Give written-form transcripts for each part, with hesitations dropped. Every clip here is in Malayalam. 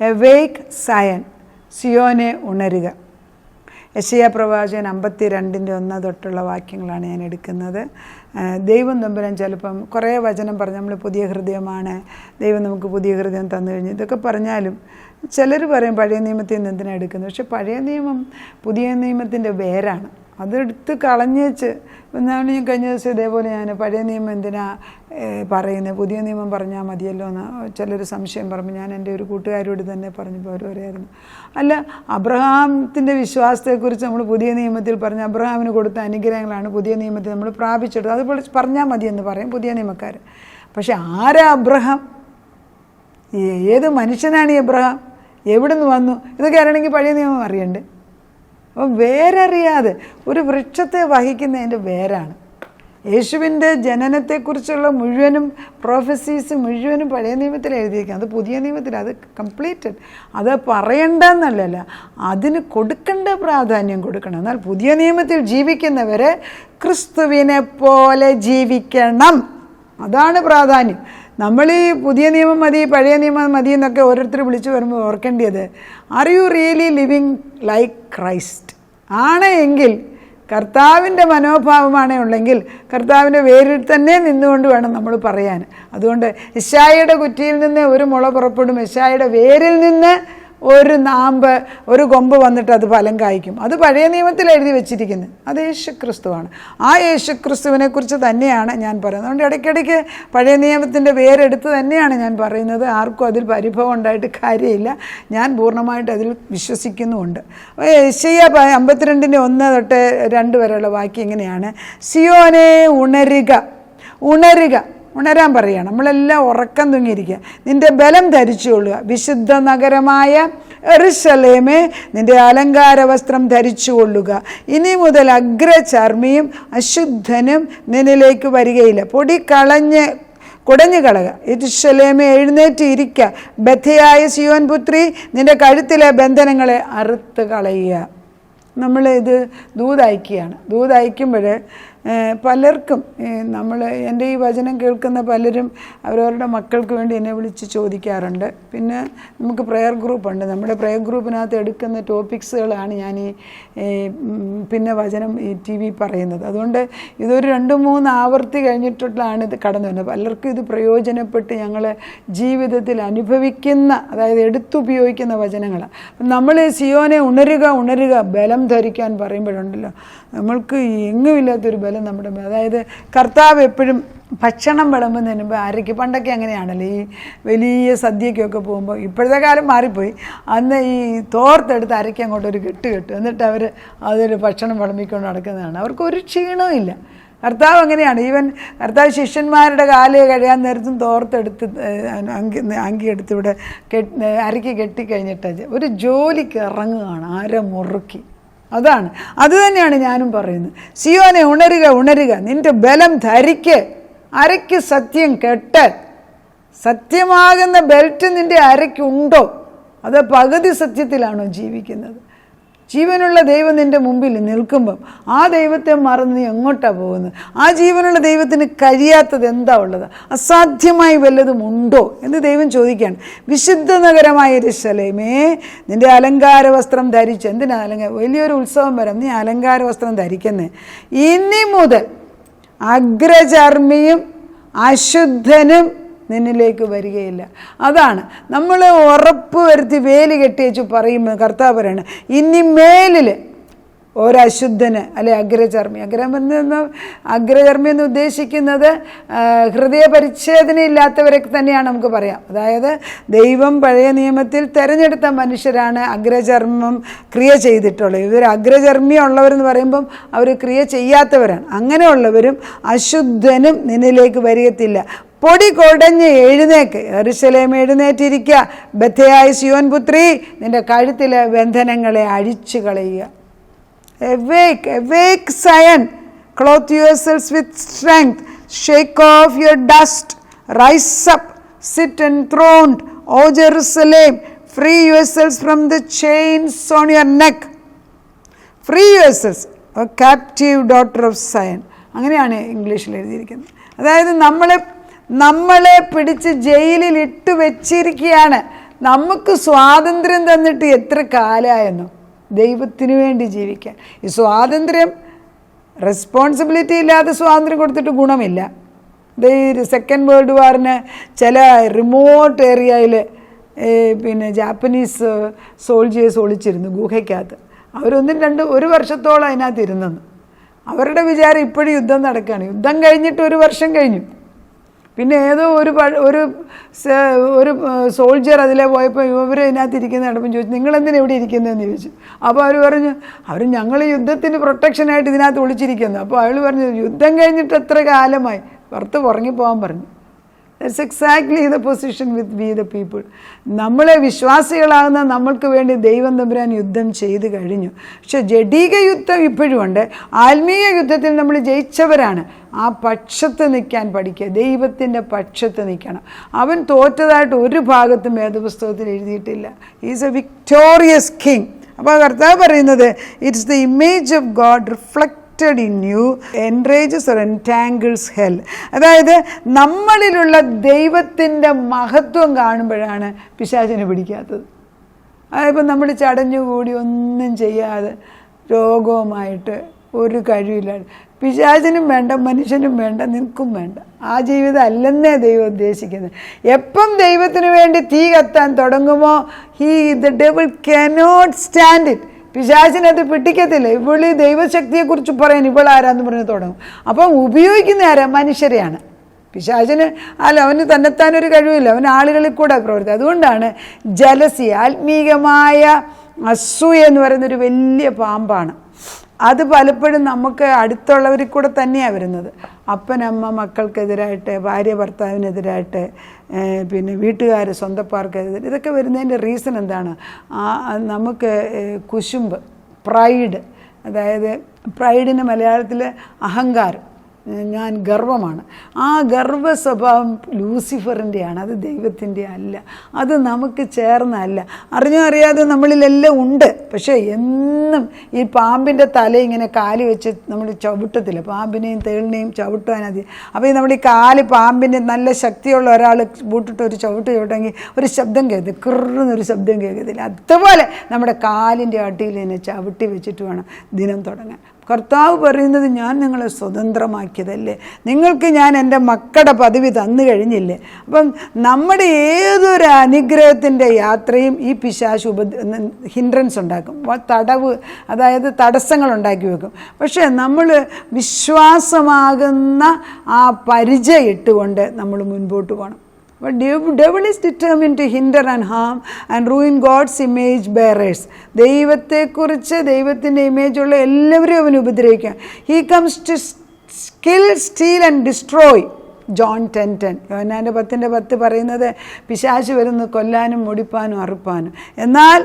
എവേക്ക് സയൻ, സിയോനെ ഉണരുക. യെശയ്യാ പ്രവാചകൻ 52:1 തൊട്ടുള്ള വാക്യങ്ങളാണ് ഞാൻ എടുക്കുന്നത്. ദൈവം തമ്പുരാൻ ചിലപ്പം കുറേ വചനം പറഞ്ഞ് നമ്മൾ പുതിയ ഹൃദയമാണ്, ദൈവം നമുക്ക് പുതിയ ഹൃദയം തന്നു കഴിഞ്ഞു, ഇതൊക്കെ പറഞ്ഞാലും ചിലർ പറയും പഴയ നിയമത്തിൽ നിന്ന് എന്തിനാണ് എടുക്കുന്നത്. പക്ഷെ പഴയ നിയമം പുതിയ നിയമത്തിൻ്റെ വേരാണ്. അതെടുത്ത് കളഞ്ഞേച്ച് എന്നാണ് ഞാൻ കഴിഞ്ഞ ദിവസം ഇതേപോലെ ഞാൻ പഴയ നിയമം എന്തിനാ പറയുന്നത്, പുതിയ നിയമം പറഞ്ഞാൽ മതിയല്ലോ എന്ന് ചിലർ സംശയം പറയുമ്പോൾ ഞാൻ എൻ്റെ ഒരു കൂട്ടുകാരോട് തന്നെ പറഞ്ഞപ്പോൾ അവർ പറയായിരുന്നു, അല്ല അബ്രഹാമിൻ്റെ വിശ്വാസത്തെക്കുറിച്ച് നമ്മൾ പുതിയ നിയമത്തിൽ പറഞ്ഞ അബ്രഹാമിന് കൊടുത്ത അനുഗ്രഹങ്ങളാണ് പുതിയ നിയമത്തിൽ നമ്മൾ പ്രാപിച്ചെടുത്തത്, അതുപോലെ പറഞ്ഞാൽ മതിയെന്ന് പറയും പുതിയ നിയമക്കാർ. പക്ഷെ ആരാ അബ്രഹാം? ഏത് മനുഷ്യനാണ് ഈ അബ്രഹാം? എവിടെ നിന്ന് വന്നു? ഇതൊക്കെ അറിയണമെങ്കിൽ പഴയ നിയമം അറിയണ്ടേ? അപ്പോൾ വേരറിയാതെ ഒരു വൃക്ഷത്തെ വഹിക്കുന്നതിൻ്റെ വേരാണ്. യേശുവിൻ്റെ ജനനത്തെക്കുറിച്ചുള്ള മുഴുവനും പ്രോഫസീസ് മുഴുവനും പഴയ നിയമത്തിൽ എഴുതിയിരിക്കുക, അത് പുതിയ നിയമത്തിൽ അത് കംപ്ലീറ്റഡ്. അത് പറയണ്ടെന്നല്ല, അതിന് കൊടുക്കേണ്ട പ്രാധാന്യം കൊടുക്കണം. എന്നാൽ പുതിയ നിയമത്തിൽ ജീവിക്കുന്നവരെ ക്രിസ്തുവിനെ പോലെ ജീവിക്കണം, അതാണ് പ്രാധാന്യം. നമ്മൾ ഈ പുതിയ നിയമം മതി പഴയ നിയമം മതി എന്നൊക്കെ ഓരോരുത്തർ വിളിച്ചു വരുമ്പോൾ ഓർക്കേണ്ടത്, are you really living like Christ? ആണ് എങ്കിൽ, കർത്താവിൻ്റെ മനോഭാവമാണേ ഉള്ളെങ്കിൽ കർത്താവിൻ്റെ വേരിൽ തന്നെ നിന്നുകൊണ്ട് വേണം നമ്മൾ പറയാൻ. അതുകൊണ്ട് യെശയ്യായുടെ കുറ്റിയിൽ നിന്ന് ഒരു മുള പുറപ്പെടും, യെശയ്യായുടെ വേരിൽ നിന്ന് ഒരു നാമ്പ് ഒരു കൊമ്പ് വന്നിട്ട് അത് ഫലം കായ്ക്കും. അത് പഴയ നിയമത്തിൽ എഴുതി വെച്ചിരിക്കുന്നത്, അത് യേശുക്രിസ്തുവാണ്. ആ യേശുക്രിസ്തുവിനെ കുറിച്ച് തന്നെയാണ് ഞാൻ പറയുന്നത്. അതുകൊണ്ട് ഇടയ്ക്കിടയ്ക്ക് പഴയ നിയമത്തിൻ്റെ വേരെടുത്ത് തന്നെയാണ് ഞാൻ പറയുന്നത്. ആർക്കും അതിൽ പരിഭവം ഉണ്ടായിട്ട് കാര്യമില്ല, ഞാൻ പൂർണ്ണമായിട്ട് അതിൽ വിശ്വസിക്കുന്നുമുണ്ട്. യെശയ്യാ 52:1 തൊട്ട് 2 വരെയുള്ള വാക്യം ഇങ്ങനെയാണ്: സിയോനെ ഉണരുക, ഉണരുക. ഉണരാൻ പറയുകയാണ്. നമ്മളെല്ലാം ഉറക്കം തൂങ്ങിയിരിക്കുക. നിൻ്റെ ബലം ധരിച്ചുകൊള്ളുക, വിശുദ്ധ നഗരമായ യെരൂശലേമേ നിൻ്റെ അലങ്കാര വസ്ത്രം ധരിച്ചുകൊള്ളുക. ഇനി മുതൽ അഗ്രചർമ്മിയും അശുദ്ധനും നിന്നിലേക്ക് വരികയില്ല. പൊടി കുടഞ്ഞു കളയുക. യെരൂശലേമേ എഴുന്നേറ്റ് ഇരിക്കുക, ബദ്ധയായ സിയോൻ പുത്രി നിൻ്റെ കഴുത്തിലെ ബന്ധനങ്ങളെ അറുത്ത് കളയുക. നമ്മൾ ഇത് ദൂതയക്കുകയാണ്. ദൂതയക്കുമ്പോൾ പലർക്കും നമ്മൾ എൻ്റെ ഈ വചനം കേൾക്കുന്ന പലരും അവരവരുടെ മക്കൾക്ക് വേണ്ടി എന്നെ വിളിച്ച് ചോദിക്കാറുണ്ട്. പിന്നെ നമുക്ക് പ്രെയർ ഗ്രൂപ്പുണ്ട്. നമ്മുടെ പ്രെയർ ഗ്രൂപ്പിനകത്ത് എടുക്കുന്ന ടോപ്പിക്സുകളാണ് ഞാൻ ഈ പിന്നെ വചനം ഈ TV പറയുന്നത്. അതുകൊണ്ട് ഇതൊരു 2-3 ആവർത്തി കഴിഞ്ഞിട്ടുള്ളതാണ് ഇത് കടന്നു വരുന്നത്. പലർക്കും ഇത് പ്രയോജനപ്പെട്ട് ഞങ്ങൾ ജീവിതത്തിൽ അനുഭവിക്കുന്ന, അതായത് എടുത്തുപയോഗിക്കുന്ന വചനങ്ങളാണ്. നമ്മൾ സിയോനെ ഉണരുക, ഉണരുക, ബലം ധരിക്കാൻ പറയുമ്പോഴുണ്ടല്ലോ നമ്മൾക്ക് എങ്ങുമില്ലാത്തൊരു ബലം നമ്മുടെ, അതായത് കർത്താവ് എപ്പോഴും ഭക്ഷണം വിളമ്പുന്നതിന് മുമ്പ് അരയ്ക്ക്, പണ്ടൊക്കെ അങ്ങനെയാണല്ലോ, ഈ വലിയ സദ്യക്കൊക്കെ പോകുമ്പോൾ, ഇപ്പോഴത്തെ കാലം മാറിപ്പോയി, അന്ന് ഈ തോർത്തെടുത്ത് അരയ്ക്ക് അങ്ങോട്ട് ഒരു കെട്ടും, എന്നിട്ട് അവർ അതൊരു ഭക്ഷണം വിളമ്പിക്കൊണ്ട് നടക്കുന്നതാണ്. അവർക്കൊരു ക്ഷീണവും ഇല്ല. കർത്താവ് അങ്ങനെയാണ്. ഈവൻ കർത്താവ് ശിഷ്യന്മാരുടെ കാല് കഴിയാൻ നേരത്തും തോർത്തെടുത്ത് അങ്കിയെടുത്ത് ഇവിടെ അരയ്ക്ക് കെട്ടിക്കഴിഞ്ഞിട്ട് ഒരു ജോലിക്ക് ഇറങ്ങുകയാണ്, അര മുറുക്കി. അതാണ്, അത് തന്നെയാണ് ഞാനും പറയുന്നത്. സിയോനെ ഉണരുക, ഉണരുക, നിൻ്റെ ബലം ധരിക്ക്, അരയ്ക്ക് സത്യം കെട്ട്. സത്യമാകുന്ന ബെൽറ്റ് നിൻ്റെ അരയ്ക്കുണ്ടോ? അത് പകുതി സത്യത്തിലാണോ ജീവിക്കുന്നത്? ജീവനുള്ള ദൈവം നിൻ്റെ മുമ്പിൽ നിൽക്കുമ്പം ആ ദൈവത്തെ മറന്ന് നീ എങ്ങോട്ടാണ് പോകുന്നത്? ആ ജീവനുള്ള ദൈവത്തിന് കഴിയാത്തത് എന്താ ഉള്ളത്? അസാധ്യമായി വല്ലതും ഉണ്ടോ എന്ന് ദൈവം ചോദിക്കുകയാണ്. വിശുദ്ധ നഗരമായ യെരൂശലേമേ നിൻ്റെ അലങ്കാര വസ്ത്രം ധരിച്ച്. എന്തിനാ അലങ്കാരം? വലിയൊരു ഉത്സവം വരാം, നീ അലങ്കാര വസ്ത്രം ധരിക്കുന്നേ. ഇനി മുതൽ അഗ്രചർമ്മിയും അശുദ്ധനും നിന്നിലേക്ക് വരികയില്ല. അതാണ് നമ്മൾ ഉറപ്പ് വരുത്തി വേലി കെട്ടിയേച്ചു പറയുമ്പോൾ കർത്താവ് പറയണം, ഇനി മേലിൽ ഒരശുദ്ധന് അല്ലെ അഗ്രചർമ്മി. അഗ്രചർമ്മി എന്ന് ഉദ്ദേശിക്കുന്നത് ഹൃദയപരിച്ഛേദന ഇല്ലാത്തവരെ തന്നെയാണ് നമുക്ക് പറയാം. അതായത് ദൈവം പഴയ നിയമത്തിൽ തിരഞ്ഞെടുത്ത മനുഷ്യരാണ് അഗ്രചർമ്മം ക്രിയ ചെയ്തിട്ടുള്ളത്. ഇവർ അഗ്രചർമ്മി ഉള്ളവരെന്ന് പറയുമ്പം അവർ ക്രിയ ചെയ്യാത്തവരാണ്. അങ്ങനെയുള്ളവരും അശുദ്ധനും നിന്നിലേക്ക് വരികത്തില്ല. പൊടി കൊടഞ്ഞ് എഴുന്നേക്ക്, യെരൂശലേമേ എഴുന്നേറ്റിരിക്കുക, ബദ്ധയായ സിയോൻ പുത്രി നിൻ്റെ കഴുത്തിലെ ബന്ധനങ്ങളെ അഴിച്ചു കളയുക. Awake, awake Zion, clothe yourselves with strength, shake off your dust, rise up, sit enthroned, O Jerusalem, free yourselves from the chains on your neck, free yourselves, O captive daughter of Zion. അങ്ങനെയാണ് ഇംഗ്ലീഷിൽ എഴുതിയിരിക്കുന്നത്. അതായത് നമ്മളെ പിടിച്ച് ജയിലിൽ ഇട്ട് വെച്ചിരിക്കുകയാണ്. നമുക്ക് സ്വാതന്ത്ര്യം തന്നിട്ട് എത്ര കാലമായെന്നോ ദൈവത്തിന് വേണ്ടി ജീവിക്കാൻ. ഈ സ്വാതന്ത്ര്യം റെസ്പോൺസിബിലിറ്റി ഇല്ലാതെ സ്വാതന്ത്ര്യം കൊടുത്തിട്ട് ഗുണമില്ല. സെക്കൻഡ് വേൾഡ് വാറിന് ചില റിമോട്ട് ഏരിയയിൽ പിന്നെ ജാപ്പനീസ് സോൾജിയേഴ്സ് ഒളിച്ചിരുന്നു ഗുഹയ്ക്കകത്ത്. ഒരു വർഷത്തോളം അതിനകത്ത് ഇരുന്നെന്ന്. അവരുടെ വിചാരം ഇപ്പോഴും യുദ്ധം നടക്കുകയാണ്. യുദ്ധം കഴിഞ്ഞിട്ട് 1 വർഷം കഴിഞ്ഞു. പിന്നെ ഏതോ ഒരു സോൾജിയർ അതിലെ പോയപ്പോൾ ഇവർ ഇതിനകത്ത് ഇരിക്കുന്ന കണ്ടപ്പോൾ ചോദിച്ചു, നിങ്ങളെന്തിനാ ഇവിടെ ഇരിക്കുന്നതെന്ന് ചോദിച്ചു. അപ്പോൾ അവർ പറഞ്ഞു, ഞങ്ങൾ യുദ്ധത്തിന് പ്രൊട്ടക്ഷനായിട്ട് ഇതിനകത്ത് ഒളിച്ചിരിക്കുന്നു. അപ്പോൾ അയാൾ പറഞ്ഞു, യുദ്ധം കഴിഞ്ഞിട്ട് എത്ര കാലമായി, പുറത്ത് ഉറങ്ങിപ്പോകാൻ പറഞ്ഞു. That's exactly the position with we the people. നമ്മളെ വിശ്വാസികളാകുന്ന നമ്മൾക്ക് വേണ്ടി ദൈവം തമ്പുരാൻ യുദ്ധം ചെയ്ത് കഴിഞ്ഞു. പക്ഷെ ജഡിക യുദ്ധം ഇപ്പോഴും ഉണ്ട്. ആത്മീയ യുദ്ധത്തിൽ നമ്മൾ ജയിച്ചവരാണ്. ആ പക്ഷത്ത് നിൽക്കാൻ പഠിക്കുക, ദൈവത്തിൻ്റെ പക്ഷത്ത് നിൽക്കണം. അവൻ തോറ്റതായിട്ട് ഒരു ഭാഗത്തും വേദപുസ്തകത്തിൽ എഴുതിയിട്ടില്ല. Is A victorious king. അപ്പോൾ കർത്താവ് പറയുന്നത്, it's the image of God reflect in you enrages or entangles hell. അതായത് നമ്മളിലുള്ള ദൈവത്തിൻ്റെ മഹത്വം കാണുമ്പോഴാണ് പിശാചിനെ പിടിക്കാത്തത്. അതിപ്പോൾ നമ്മൾ ചടഞ്ഞുകൂടി ഒന്നും ചെയ്യാതെ രോഗവുമായിട്ട് ഒരു കഴിവില്ലാതെ പിശാചിനും വേണ്ട, മനുഷ്യനും വേണ്ട, നിനക്കും വേണ്ട. ആ ജീവിതം അല്ലെന്നേ ദൈവം ഉദ്ദേശിക്കുന്നത്. എപ്പം ദൈവത്തിന് വേണ്ടി തീ കത്താൻ തുടങ്ങുമോ, the devil cannot stand it. പിശാചിനത് പിടിക്കത്തില്ല. ഇവള് ദൈവശക്തിയെക്കുറിച്ച് പറയാൻ ഇവളാരാന്ന് പറഞ്ഞ് തുടങ്ങും. അപ്പം ഉപയോഗിക്കുന്ന ആരാ? മനുഷ്യരെയാണ്. പിശാചിന് അവന് തന്നെത്താനൊരു കഴിവില്ല, അവൻ ആളുകളിൽ കൂടെ പ്രവർത്തിക്കും. അതുകൊണ്ടാണ് ജലസി, ആത്മീകമായ അസൂയ എന്ന് പറയുന്നൊരു വലിയ പാമ്പാണ്. അത് പലപ്പോഴും നമുക്ക് അടുത്തുള്ളവരിൽ കൂടെ തന്നെയാണ് വരുന്നത്. അപ്പനമ്മ മക്കൾക്കെതിരായിട്ട്, ഭാര്യ ഭർത്താവിനെതിരായിട്ട്, പിന്നെ വീട്ടുകാർ സ്വന്തക്കാർക്കെതിരെ, ഇതൊക്കെ വരുന്നതിൻ്റെ റീസൺ എന്താണ്? നമുക്ക് കുശുമ്പ്, പ്രൈഡ്. അതായത് പ്രൈഡിന് മലയാളത്തിൽ അഹങ്കാരം, ഞാൻ ഗർവമാണ്. ആ ഗർവ സ്വഭാവം ലൂസിഫറിൻ്റെയാണ്, അത് ദൈവത്തിൻ്റെ അല്ല. അത് നമുക്ക് ചേർന്നല്ല. അറിഞ്ഞോ അറിയാതെ നമ്മളിലെല്ലാം ഉണ്ട്. പക്ഷേ എന്നും ഈ പാമ്പിൻ്റെ തല ഇങ്ങനെ കാല് വെച്ച് നമ്മൾ ചവിട്ടത്തില്ല, പാമ്പിനെയും തേളിനെയും ചവിട്ടാനതി. അപ്പോൾ ഈ നമ്മൾ ഈ കാല് പാമ്പിൻ്റെ നല്ല ശക്തിയുള്ള ഒരാൾ ബൂട്ടിട്ട് ഒരു ചവിട്ട് ചവിട്ടെങ്കിൽ ഒരു ശബ്ദം കേൾക്കത്തില്ല, കിറുന്നൊരു ശബ്ദം കേൾക്കത്തില്ല. അതുപോലെ നമ്മുടെ കാലിൻ്റെ അടിയിൽ തന്നെ ചവിട്ടി വെച്ചിട്ട് വേണം ദിനം തുടങ്ങാൻ. കർത്താവ് പറയുന്നത്, ഞാൻ നിങ്ങളെ സ്വതന്ത്രമാക്കിയതല്ലേ, നിങ്ങൾക്ക് ഞാൻ എൻ്റെ മക്കളുടെ പദവി തന്നു കഴിഞ്ഞില്ലേ. അപ്പം നമ്മുടെ ഏതൊരു അനുഗ്രഹത്തിൻ്റെ യാത്രയും ഈ പിശാച് ഹിൻഡ്രൻസ് ഉണ്ടാക്കും, തടവ്, അതായത് തടസ്സങ്ങൾ ഉണ്ടാക്കി വെക്കും. പക്ഷേ നമ്മൾ വിശ്വാസമാകുന്ന ആ പരിചയം ഇട്ടുകൊണ്ട് നമ്മൾ മുൻപോട്ട് പോകണം. But devil is determined to hinder and harm and ruin God's image bearers. ദൈവത്തെക്കുറിച്ച്, ദൈവത്തിൻ്റെ ഇമേജുള്ള എല്ലാവരും അവൻ ഉപദ്രവിക്കാം. He comes to kill, steal and destroy. John 10:10. യോഹന്നാൻ്റെ 10:10 പറയുന്നത്, പിശാച് വരുന്നു കൊല്ലാനും മുടിപ്പാനും അറുപ്പാനും. എന്നാൽ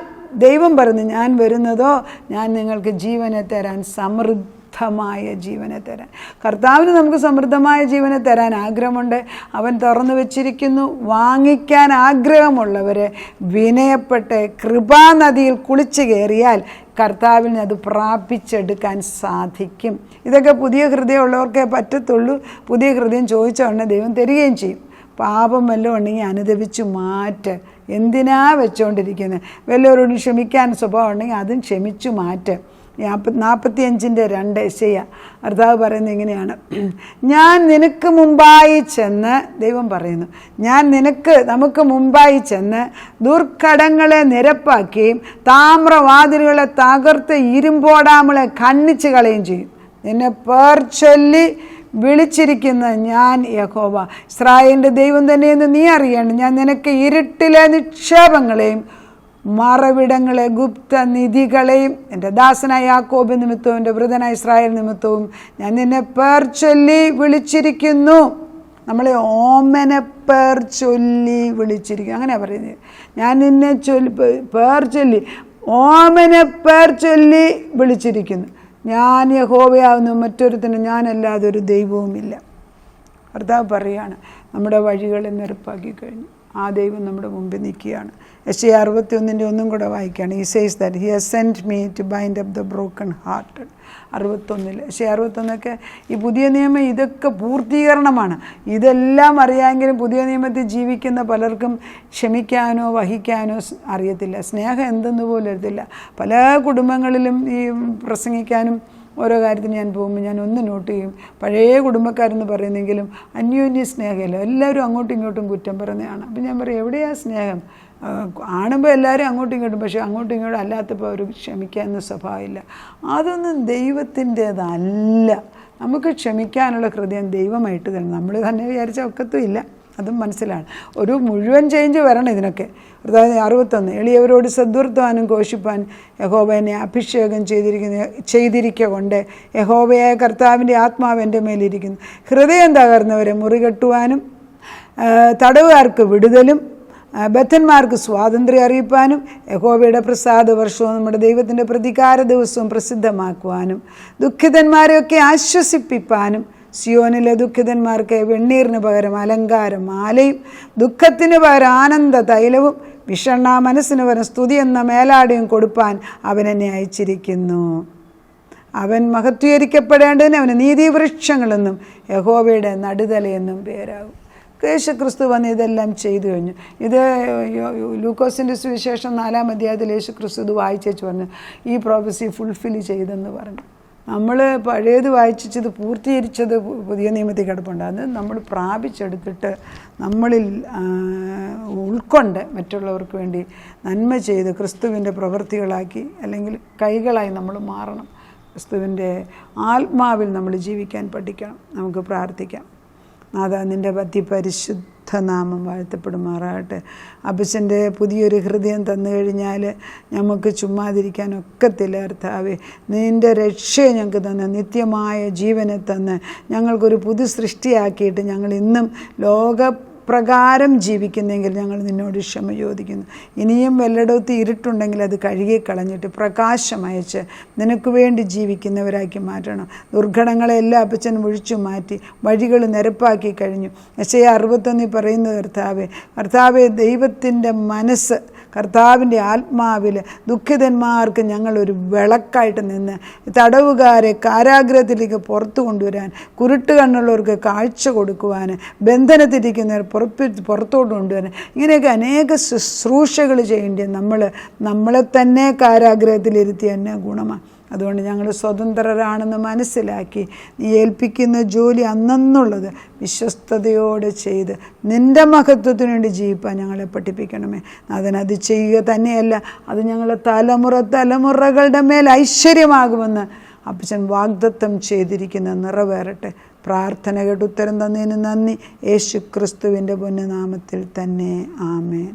ദൈവം പറഞ്ഞു, ഞാൻ വരുന്നതോ ഞാൻ നിങ്ങൾക്ക് ജീവനെ തരാൻ, സമൃദ്ധമായ ജീവനെ തരാൻ. കർത്താവിന് നമുക്ക് സമൃദ്ധമായ ജീവനെ തരാൻ ആഗ്രഹമുണ്ട്. അവൻ തുറന്നു വച്ചിരിക്കുന്നു. വാങ്ങിക്കാൻ ആഗ്രഹമുള്ളവരെ വിനയപ്പെട്ട് കൃപാനദിയിൽ കുളിച്ചു കയറിയാൽ കർത്താവിന് അത് പ്രാപിച്ചെടുക്കാൻ സാധിക്കും. ഇതൊക്കെ പുതിയ ഹൃദയമുള്ളവർക്കേ പറ്റത്തുള്ളൂ. പുതിയ ഹൃദയം ചോദിച്ച ഉടനെ ദൈവം തരികയും ചെയ്യും. പാപം വല്ലതും ഉണ്ടെങ്കിൽ അനുദപിച്ച് മാറ്റ്. എന്തിനാ വെച്ചുകൊണ്ടിരിക്കുന്നത്? വല്ലവരോട് ക്ഷമിക്കാൻ സ്വഭാവം ഉണ്ടെങ്കിൽ അതും ക്ഷമിച്ചു മാറ്റ്. 45:2 യെശയ്യാ കർത്താവ് പറയുന്നത് ഇങ്ങനെയാണ്, ഞാൻ നിനക്ക് മുമ്പായി ചെന്ന്, ദൈവം പറയുന്നു, ഞാൻ നമുക്ക് മുമ്പായി ചെന്ന് ദുർഘടങ്ങളെ നിരപ്പാക്കുകയും താമ്രവാതിലുകളെ തകർത്ത് ഇരുമ്പോടാമളെ ഖണ്ഡിച്ച് കളയുകയും ചെയ്യും. നിന്നെ പേർ ചൊല്ലി വിളിച്ചിരിക്കുന്ന ഞാൻ യഹോവ, ഇസ്രായേലിൻ്റെ ദൈവം തന്നെയെന്ന് നീ അറിയണം. ഞാൻ നിനക്ക് ഇരുട്ടിലെ നിക്ഷേപങ്ങളെയും മറവിടങ്ങളെ ഗുപ്ത നിധികളെയും എൻ്റെ ദാസനായ യാക്കോബ് നിമിത്തവും എൻ്റെ വൃതനായ ഇസ്രായേൽ നിമിത്തവും ഞാൻ നിന്നെ പേർ ചൊല്ലി വിളിച്ചിരിക്കുന്നു. നമ്മളെ ഓമന പേർ ചൊല്ലി വിളിച്ചിരിക്കുന്നു, അങ്ങനെയാണ് പറയുന്നത്. ഞാൻ നിന്നെ പേർ ചൊല്ലി, ഓമന പേർ ചൊല്ലി വിളിച്ചിരിക്കുന്നു. ഞാൻ യഹോവയാവുന്നു, മറ്റൊരുത്തിന് ഞാനല്ലാതെ ഒരു ദൈവവുമില്ല. കർത്താവ് പറയുകയാണ്, നമ്മുടെ വഴികളെ നിരപ്പാക്കി കഴിഞ്ഞു. ആ ദൈവം നമ്മുടെ മുമ്പിൽ നിൽക്കുകയാണ്. യെശയ്യാ 61:1 ഒന്നും കൂടെ വായിക്കുകയാണ്. He says that he has sent me to bind up the broken hearted. 61 യെശയ്യാ 61 ഈ പുതിയ നിയമം ഇതൊക്കെ പൂർത്തീകരണമാണ്. ഇതെല്ലാം അറിയാമെങ്കിലും പുതിയ നിയമത്തിൽ ജീവിക്കുന്ന പലർക്കും ക്ഷമിക്കാനോ വഹിക്കാനോ അറിയത്തില്ല. സ്നേഹം എന്തെന്ന് പോലും അറിയത്തില്ല. പല കുടുംബങ്ങളിലും ഈ പ്രസംഗിക്കാനും ഓരോ കാര്യത്തിന് ഞാൻ പോകുമ്പോൾ ഞാൻ ഒന്ന് നോട്ട് ചെയ്യും, പഴയ കുടുംബക്കാരെന്ന് പറയുന്നെങ്കിലും അന്യോന്യ സ്നേഹമില്ല, എല്ലാവരും അങ്ങോട്ടും ഇങ്ങോട്ടും കുറ്റം പറയുന്നതാണ്. അപ്പം ഞാൻ പറയും, എവിടെയാ സ്നേഹം? ആണുമ്പോൾ എല്ലാവരും അങ്ങോട്ടും ഇങ്ങോട്ടും, പക്ഷേ അങ്ങോട്ടും ഇങ്ങോട്ടും അല്ലാത്തപ്പോൾ അവർ ക്ഷമിക്കാനൊന്നും സ്വഭാവമില്ല. അതൊന്നും ദൈവത്തിൻ്റേതല്ല. നമുക്ക് ക്ഷമിക്കാനുള്ള ഹൃദയം ദൈവമായിട്ട് തന്നെ നമ്മൾ തന്നെ വിചാരിച്ചാൽ ഒക്കത്തുമില്ല. അതും മനസ്സിലാണ്. ഒരു മുഴുവൻ ചേഞ്ച് വരണം ഇതിനൊക്കെ. അതായത് 61 എളിയവരോട് സദ്വർത്തമാനം ഘോഷിപ്പാൻ യഹോവ എന്നെ അഭിഷേകം ചെയ്തിരിക്കൊണ്ട് യഹോവയായ കർത്താവിൻ്റെ ആത്മാവ് എൻ്റെ മേലിരിക്കുന്നു. ഹൃദയം തകർന്നവരെ മുറികെട്ടുവാനും തടവുകാർക്ക് വിടുതലും ബദ്ധന്മാർക്ക് സ്വാതന്ത്ര്യം അറിയിപ്പാനും യഹോവയുടെ പ്രസാദ വർഷവും നമ്മുടെ ദൈവത്തിൻ്റെ പ്രതികാര ദിവസവും പ്രസിദ്ധമാക്കുവാനും ദുഃഖിതന്മാരെയൊക്കെ ആശ്വസിപ്പിപ്പാനും സിയോനിലെ ദുഃഖിതന്മാർക്ക് വെണ്ണീറിന് പകരം അലങ്കാരം മാലയും ദുഃഖത്തിന് പകരം ആനന്ദ തൈലവും വിഷണ്ണ മനസ്സിന് പകരം സ്തുതി എന്ന മേലാടയും കൊടുപ്പാൻ അവൻ എന്നെ അയച്ചിരിക്കുന്നു. അവൻ മഹത്വീകരിക്കപ്പെടേണ്ടതിന് അവന് നീതിവൃക്ഷങ്ങളെന്നും യഹോവയുടെ നടുതലയെന്നും പേരാകും. യേശുക്രിസ്തു വന്ന് ഇതെല്ലാം ചെയ്തു കഴിഞ്ഞു. ഇത് ലൂക്കോസിൻ്റെ സുവിശേഷം 4-ാം അധ്യായത്തിൽ യേശുക്രിസ്തു ഇത് വായിച്ചു പറഞ്ഞു, ഈ പ്രോഫസി ഫുൾഫിൽ ചെയ്തെന്ന് പറഞ്ഞു. നമ്മൾ പഴയത് വായിച്ചത് പൂർത്തീകരിച്ചത് പുതിയ നിയമത്തിൽ കിടപ്പുണ്ട്. അത് നമ്മൾ പ്രാപിച്ചെടുത്തിട്ട് നമ്മളിൽ ഉൾക്കൊണ്ട് മറ്റുള്ളവർക്ക് വേണ്ടി നന്മ ചെയ്ത് ക്രിസ്തുവിൻ്റെ പ്രവൃത്തികളാക്കി അല്ലെങ്കിൽ കൈകളായി നമ്മൾ മാറണം. ക്രിസ്തുവിൻ്റെ ആത്മാവിൽ നമ്മൾ ജീവിക്കാൻ പഠിക്കണം. നമുക്ക് പ്രാർത്ഥിക്കാം. നാഥാ, നിൻ്റെ പരിശുദ്ധനാമം വാഴ്ത്തപ്പെടുമാറാകട്ടെ. അപ്പച്ചൻ്റെ പുതിയൊരു ഹൃദയം തന്നു കഴിഞ്ഞാൽ നമുക്ക് ചുമ്മാതിരിക്കാൻ ഒക്കത്തില്ല. കർത്താവേ, നിൻ്റെ രക്ഷയെ ഞങ്ങൾക്ക് തന്ന് നിത്യമായ ജീവനെ തന്ന് ഞങ്ങൾക്കൊരു പുതു സൃഷ്ടിയാക്കിയിട്ട് ഞങ്ങൾ ഇന്നും ലോകപ്രകാരം ജീവിക്കുന്നെങ്കിൽ ഞങ്ങൾ നിന്നോട് ക്ഷമ ചോദിക്കുന്നു. ഇനിയും വല്ലയിടത്ത് ഇരുട്ടുണ്ടെങ്കിൽ അത് കഴുകിക്കളഞ്ഞിട്ട് പ്രകാശമയച്ച് നിനക്ക് വേണ്ടി ജീവിക്കുന്നവരാക്കി മാറ്റണം. ദുർഘടങ്ങളെല്ലാം അപ്പച്ചൻ ഒഴിച്ചു മാറ്റി വഴികൾ നിരപ്പാക്കി കഴിഞ്ഞു. യെശയ്യാ 61 പറയുന്നത്, കർത്താവേ ദൈവത്തിൻ്റെ മനസ്സ്, കർത്താവിൻ്റെ ആത്മാവിൽ ദുഃഖിതന്മാർക്ക് ഞങ്ങളൊരു വിളക്കായിട്ട് നിന്ന് തടവുകാരെ കാരാഗ്രഹത്തിലേക്ക് പുറത്തു കൊണ്ടുവരാൻ, കുരുട്ട് കണ്ണുള്ളവർക്ക് കാഴ്ച കൊടുക്കുവാൻ, ബന്ധനത്തിരിക്കുന്നവർ പുറത്തോട്ട് കൊണ്ടുവരാൻ, ഇങ്ങനെയൊക്കെ അനേക ശുശ്രൂഷകൾ ചെയ്യേണ്ടി നമ്മളെ തന്നെ കാരാഗ്രഹത്തിലിരുത്തി തന്നെ ഗുണമാണ്. അതുകൊണ്ട് ഞങ്ങൾ സ്വതന്ത്രരാണെന്ന് മനസ്സിലാക്കി നീ ഏൽപ്പിക്കുന്ന ജോലി അന്നെന്നുള്ളത് വിശ്വസ്തയോടെ ചെയ്ത് നിൻ്റെ മഹത്വത്തിനു വേണ്ടി ജീവിപ്പാൻ ഞങ്ങളെ പഠിപ്പിക്കണമേ. അതിനത് ചെയ്യുക തന്നെയല്ല, അത് ഞങ്ങളെ തലമുറകളുടെ മേൽ ഐശ്വര്യമാകുമെന്ന് അപ്പച്ചൻ വാഗ്ദത്തം ചെയ്തിരിക്കുന്ന നിറവേറട്ടെ. പ്രാർത്ഥന കേട്ട് ഉത്തരം തന്നതിന് നന്ദി. യേശു ക്രിസ്തുവിൻ്റെ പൊന്നുനാമത്തിൽ തന്നെ. ആമേൻ.